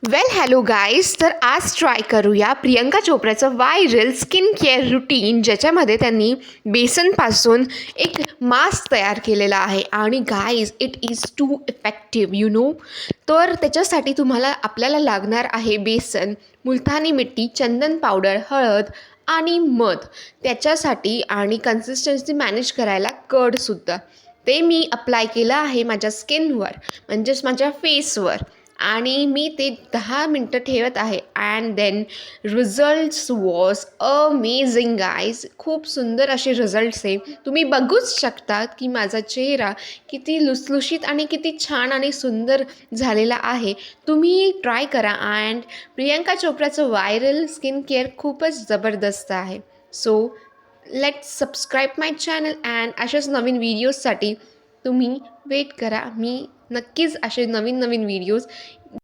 वेल hello guys, तर आज try करूया प्रियंका चोप्राचं व्हायरल स्किन केअर रुटीन, ज्याच्यामध्ये त्यांनी बेसनपासून एक मास्क तयार केलेला आहे. आणि guys, it is too effective तर त्याच्यासाठी आपल्याला लागणार आहे बेसन, मुलतानी मिट्टी, चंदन पावडर, हळद आणि मध. त्याच्यासाठी आणि कन्सिस्टन्सी मॅनेज करायला कर्डसुद्धा. ते मी अप्लाय केलं आहे माझ्या स्किनवर, म्हणजेच माझ्या फेसवर. आणि मी ते 10 मिनटं ठेवत आहे and then results was amazing guys. खूप सुंदर असे रिझल्ट्स आहे. तुम्ही बघूच शकतात की माझा चेहरा किती लुसलुशीत आणि किती छान आणि सुंदर झालेला आहे. तुम्ही ट्राय करा. अँड प्रियंका चोप्राचं व्हायरल स्किन केअर खूपच जबरदस्त आहे. So let's subscribe my channel and अशाच नवीन व्हिडिओजसाठी तुम्ही वेट करा. मी नक्कीच असे नवीन नवीन व्हिडिओज